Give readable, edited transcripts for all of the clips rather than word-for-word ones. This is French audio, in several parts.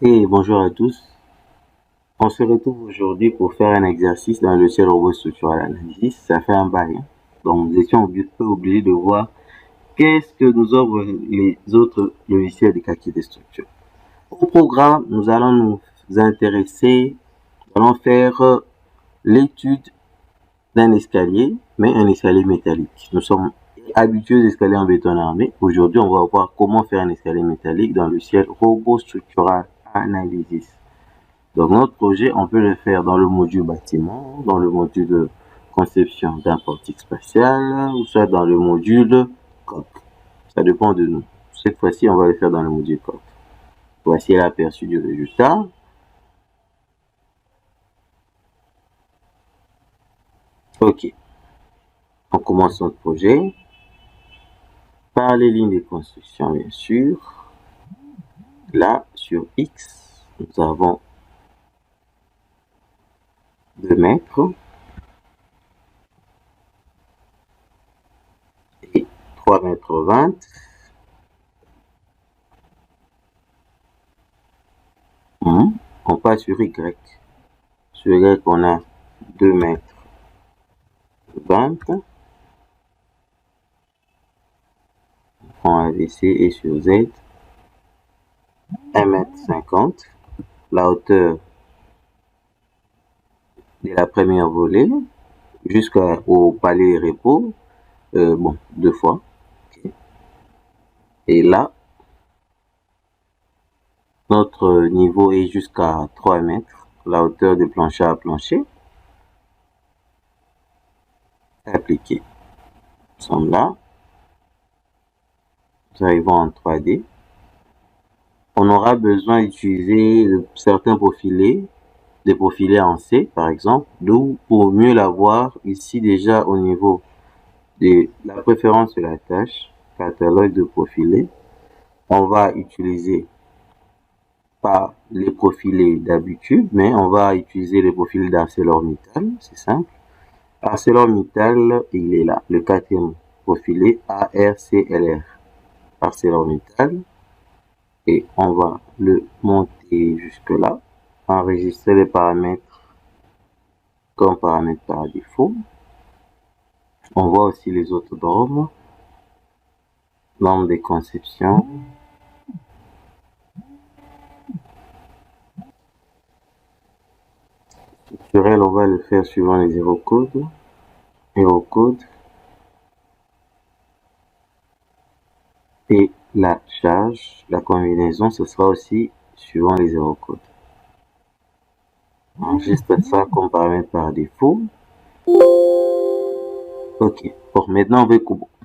Et bonjour à tous. On se retrouve aujourd'hui pour faire un exercice dans le logiciel robot structural analysis. Ça fait un bail, hein. Donc, nous étions peu obligés de voir qu'est-ce que nous offrent les autres logiciels de calcul de structure. Au programme, nous allons nous intéresser, nous allons faire l'étude d'un escalier, mais un escalier métallique. Nous sommes habitués aux escaliers en béton armé. Aujourd'hui, on va voir comment faire un escalier métallique dans le logiciel robot structural analysis. Donc notre projet, on peut le faire dans le module bâtiment, dans le module conception d'un portique spatial, ou soit dans le module coq. Ça dépend de nous. Cette fois-ci, on va le faire dans le module coq. Voici l'aperçu du résultat. Ok, on commence notre projet par les lignes de construction, bien sûr. Là, sur X, nous avons 2 mètres et 3 mètres 20. On passe sur Y. Sur Y, on a 2 mètres 20. On AVC et sur Z, 1,50 m. La hauteur de la première volée jusqu'au palais repos, bon, 2 fois. Okay. Et là, notre niveau est jusqu'à 3 mètres, la hauteur de plancher à plancher. Appliqué. Nous sommes là. Nous arrivons en 3D. On aura besoin d'utiliser certains profilés, des profilés en C par exemple, d'où pour mieux l'avoir ici déjà au niveau de la préférence de la tâche, catalogue de profilés, on va utiliser pas les profilés d'habitude, mais on va utiliser les profilés d'ArcelorMittal, c'est simple. ArcelorMittal, il est là, le quatrième profilé ARCLR, ArcelorMittal, et on va le monter jusque là, enregistrer les paramètres comme paramètres par défaut. On voit aussi les autres normes, normes de conception, structurel, on va le faire suivant les Eurocodes. Eurocode. Et la charge, la combinaison, ce sera aussi suivant les Eurocodes. On enregistre ça comme paramètre par défaut. Ok. Bon, maintenant,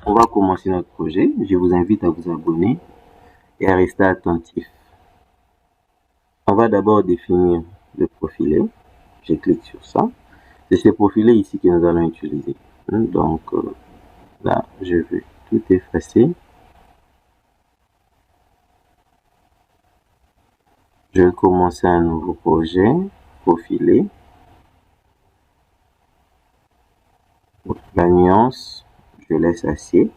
on va commencer notre projet. Je vous invite à vous abonner et à rester attentif. On va d'abord définir le profilé. Je clique sur ça. C'est ce profilé ici que nous allons utiliser. Donc, là, je vais tout effacer. Je vais commencer un nouveau projet, profilé. La nuance, je laisse assez.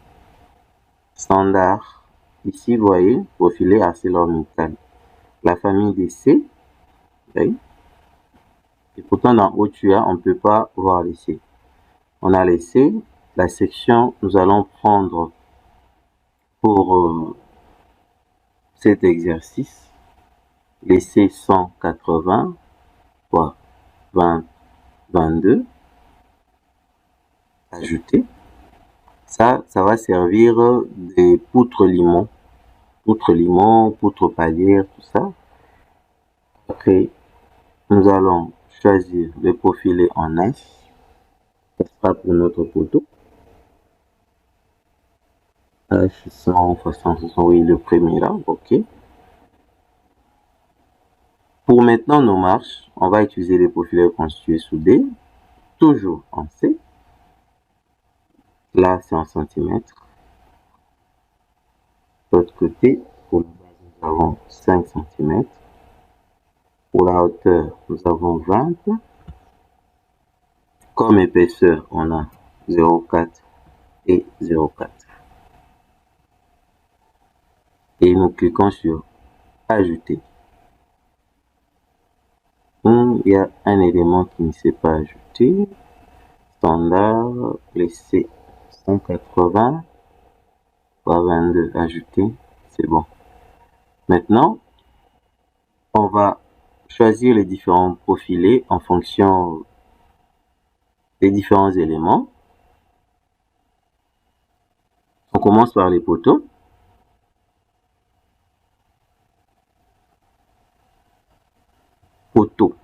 Standard, ici, vous voyez, profilé ArcelorMittal. La famille des C, oui. Et pourtant, dans OTUA, on ne peut pas voir les C. On a les C. La section, nous allons prendre pour cet exercice les C 180, soit 20, 22. Ajouter. Ça va servir des poutres limon. Poutres limon, poutres palières, tout ça. Après, nous allons choisir le profilé en H. Ça sera pour notre poteau. H160, oui, le premier là, ok. Pour maintenant nos marches, on va utiliser les profilés constitués sous D, toujours en C. Là, c'est en centimètres. De l'autre côté, pour la base, nous avons 5 cm. Pour la hauteur, nous avons 20. Comme épaisseur, on a 0,4 et 0,4. Et nous cliquons sur Ajouter. Il y a un élément qui ne s'est pas ajouté. Standard, laisser 180 par 22 ajouté, c'est bon. Maintenant, on va choisir les différents profilés en fonction des différents éléments. On commence par les poteaux. Poteaux.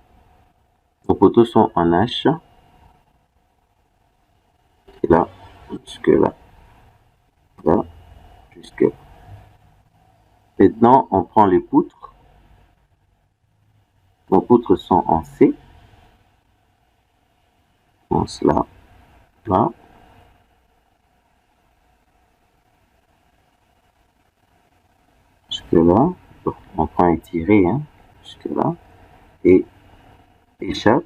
Nos poteaux sont en H. Et là, jusque là. Là, jusque là. Maintenant, on prend les poutres. Nos poutres sont en C. On commence là, là. Jusque là. Donc, on prend un tiré, hein, jusque là. Et échappe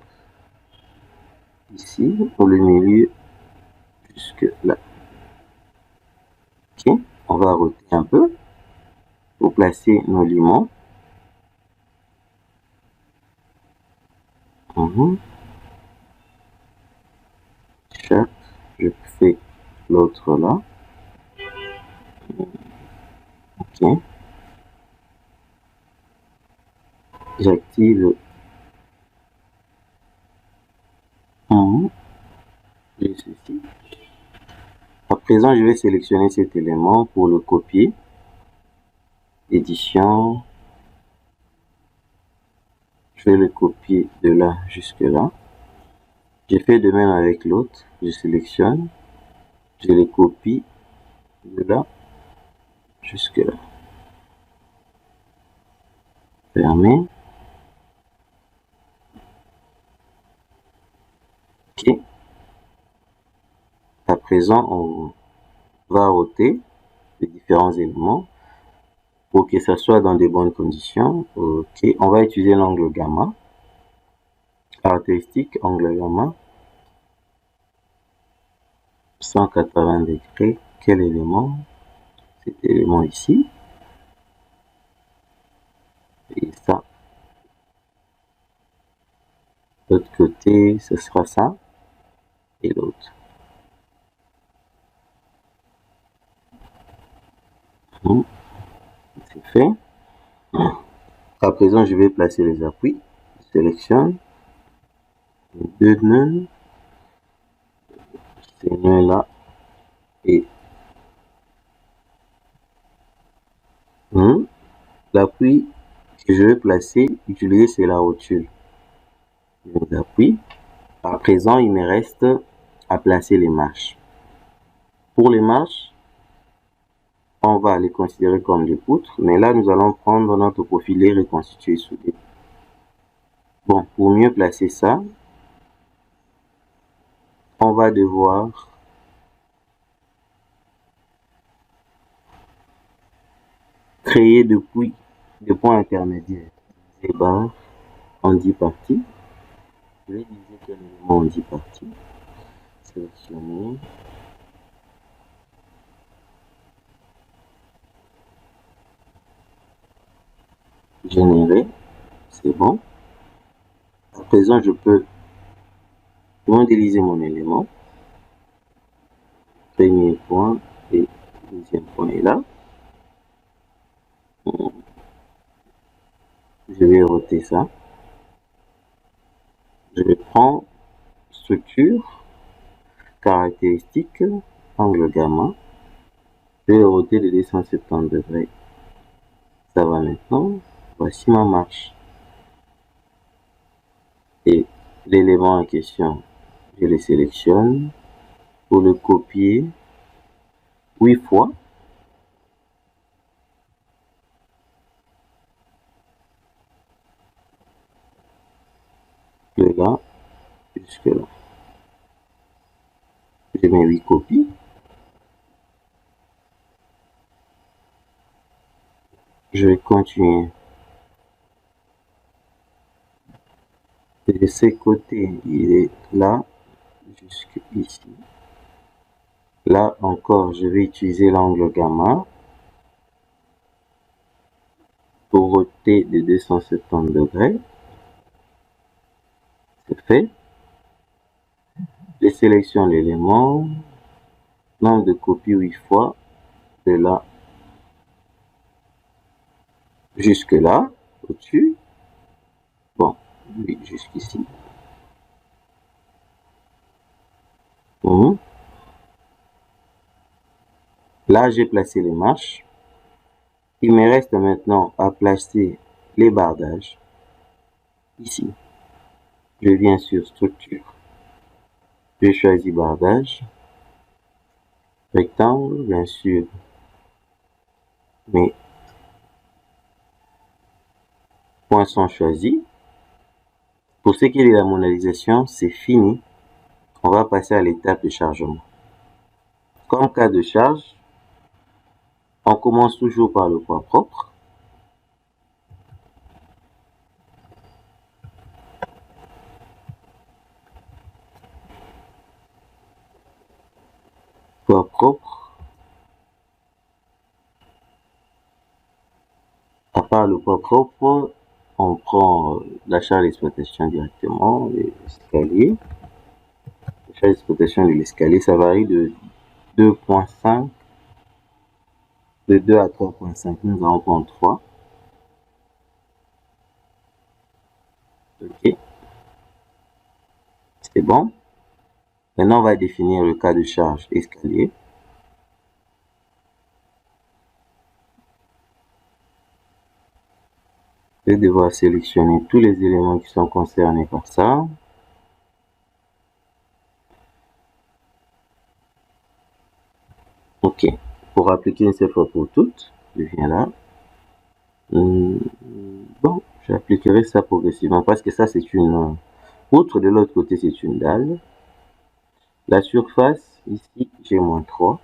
ici pour le milieu jusque là. Ok, on va roter un peu pour placer nos limons. Chaque, je fais l'autre là. Ok. J'active j'ai ceci. À présent, je vais sélectionner cet élément pour le copier. Édition. Je vais le copier de là jusque là. Je fais de même avec l'autre. Je sélectionne. Je les copie de là jusque là. Fermer. Ok. À présent, on va ôter les différents éléments pour que ça soit dans de bonnes conditions. Ok, on va utiliser l'angle gamma. Caractéristique, angle gamma. 180 degrés. Quel élément? Cet élément ici. Et ça. L'autre côté, ce sera ça. Et l'autre. C'est fait. À présent, je vais placer les appuis. Je sélectionne les deux nœuds. Ces nœuds là. Et l'appui que je vais placer, utiliser, c'est la rotule. Les appuis. À présent, il me reste à placer les marches. Pour les marches, on va les considérer comme des poutres, mais là, nous allons prendre notre profilé reconstitué soudé. Bon, pour mieux placer ça, on va devoir créer depuis des points intermédiaires. Des barres en 10 parties. Je vais diviser quel élément en 10 parties. Sélectionner. Générer. C'est bon. À présent, je peux modéliser mon élément. Premier point et deuxième point est là. Je vais roter ça. Je vais prendre structure, caractéristique, angle gamma. Je vais roter de 270 degrés. Ça va maintenant. Voici ma marche. Et l'élément en question, je le sélectionne pour le copier 8 fois. De là jusque là. Je mets 8 copies. Je vais continuer. De ce côté, il est là jusqu'ici. Là encore, je vais utiliser l'angle gamma pour roter de 270 degrés. C'est fait. Je sélectionne l'élément. Nombre de copies 8 fois. De là jusque là, au-dessus. Bon, oui, jusqu'ici. Là, j'ai placé les marches. Il me reste maintenant à placer les bardages. Ici, je viens sur structure. Je choisis bardage. Rectangle, bien sûr. Mes points sont choisis. Pour ce qui est de la modélisation, c'est fini. On va passer à l'étape de chargement. Comme cas de charge, on commence toujours par le point propre. Point propre. À part le point propre, on prend la charge d'exploitation directement, l'escalier. La charge d'exploitation de l'escalier, ça varie de 2,5, de 2 à 3,5. Nous allons prendre 3. Ok, c'est bon. Maintenant, on va définir le cas de charge escalier. Je vais devoir sélectionner tous les éléments qui sont concernés par ça. Ok, pour appliquer une seule fois pour toutes, je viens là. Bon, j'appliquerai ça progressivement parce que ça c'est une outre, de l'autre côté c'est une dalle. La surface, ici j'ai -3.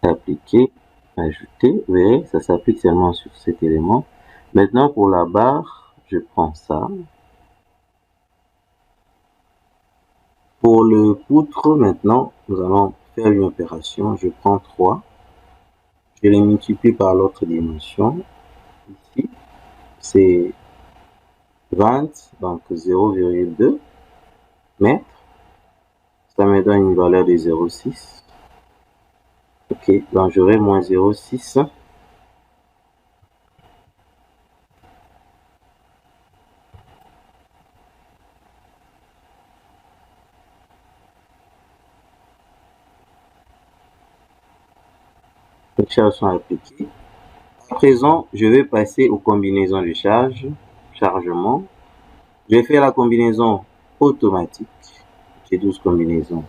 Appliquer, ajouter, vous verrez, ça s'applique seulement sur cet élément. Maintenant pour la barre, je prends ça. Pour le poutre, maintenant, nous allons faire une opération. Je prends 3. Je les multiplie par l'autre dimension. Ici, c'est 20, donc 0,2 mètres. Ça me donne une valeur de 0,6. Ok, donc j'aurai moins 0,6. Les charges sont appliquées. À présent, je vais passer aux combinaisons de charge, chargement. Je vais faire la combinaison automatique. J'ai 12 combinaisons.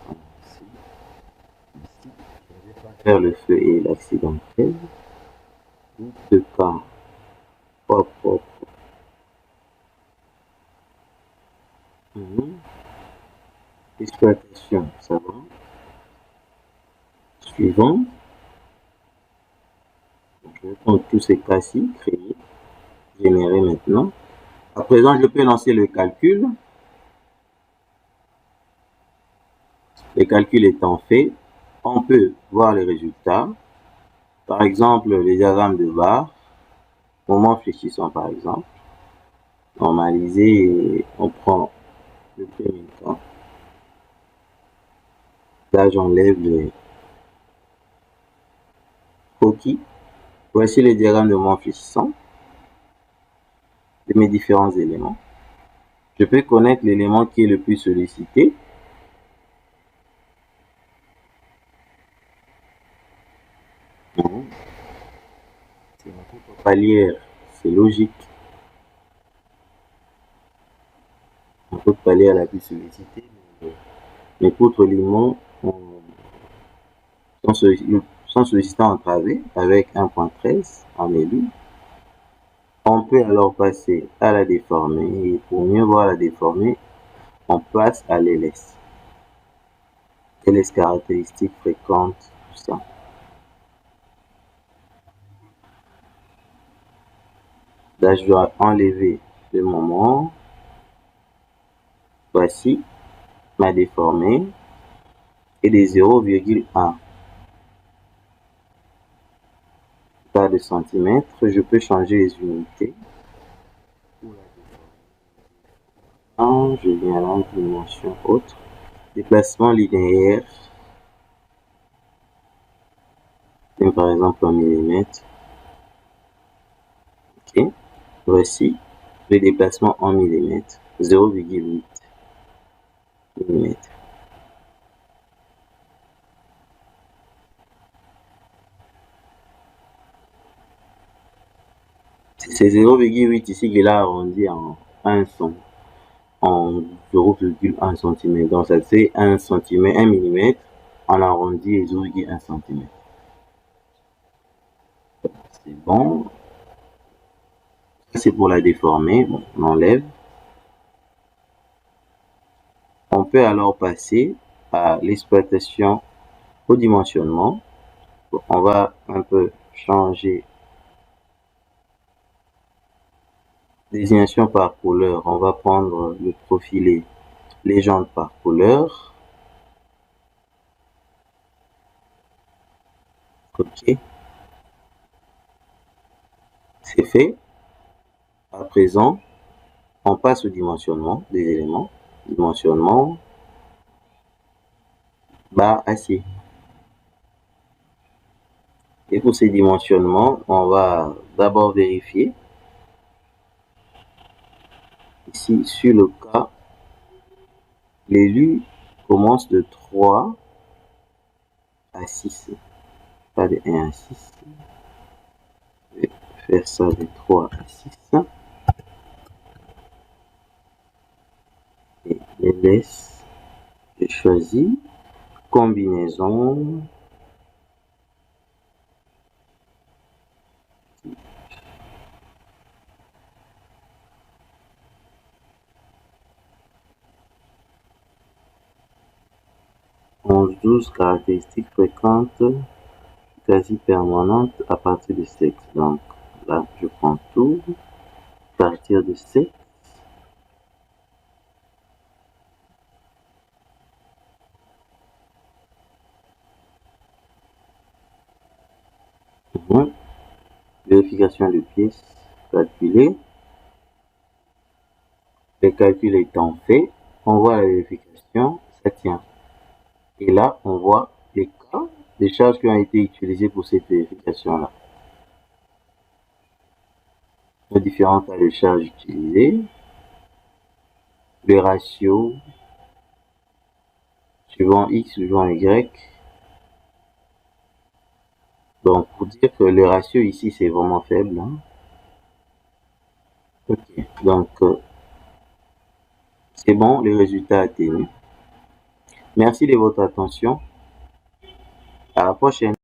Ici. Je vais faire le feu et l'accidentel. De cas. Hop, hop. Exploitation, ça va. Suivant. Je vais prendre tous ces cas-ci, créer, générer maintenant. À présent, je peux lancer le calcul. Les calculs étant faits, on peut voir les résultats. Par exemple, les diagrammes de barre, moment fléchissant par exemple. Normaliser, on prend le premier cas. Là, j'enlève les croquis. Voici les diagrammes de moment fléchissant de mes différents éléments. Je peux connaître l'élément qui est le plus sollicité. C'est un peu palière, c'est logique. On peut palier à la plus sollicité. Les poutres limon sont sollicités en travée avec 1.13 en élu. On peut alors passer à la déformer et pour mieux voir la déformer, on passe à l'LS. LS caractéristiques fréquentes, tout ça. Là, je dois enlever le moment. Voici ma déformée et des 0,1. pas de centimètres, je peux changer les unités. Je viens là, dimension autre. Déplacement linéaire. Par exemple en millimètres. Ok. Voici le déplacement en millimètres. 0,8 mm. C'est 0,8 ici qu'il a arrondi en 1 cm. En 0,1 cm. Donc ça fait 1 cm, 1 mm. On arrondit 0,1 cm. C'est bon. C'est pour la déformer. Bon, on enlève. On peut alors passer à l'exploitation au dimensionnement. Bon, on va un peu changer désignation par couleur. On va prendre le profilé légende par couleur. Ok. C'est fait. À présent, on passe au dimensionnement des éléments. Dimensionnement, barre acier. Et pour ces dimensionnements, on va d'abord vérifier. Ici, sur le cas, l'élu commence de 3 à 6. Pas de 1 à 6. Je vais faire ça de 3 à 6. Et les laisse. Je choisis combinaison. « 12 caractéristiques fréquentes quasi permanentes à partir de 7. » Donc là, je prends tout à partir de 7. Vérification de pièces calculées. Le calcul étant fait, on voit la vérification, ça tient. Et là, on voit les cas des charges qui ont été utilisées pour cette vérification-là. Les différents cas de charges utilisées, les ratios suivant X, suivant Y. Donc, pour dire que le ratio ici, c'est vraiment faible. Hein. Ok, donc, c'est bon, le résultat atteignent. Merci de votre attention. À la prochaine.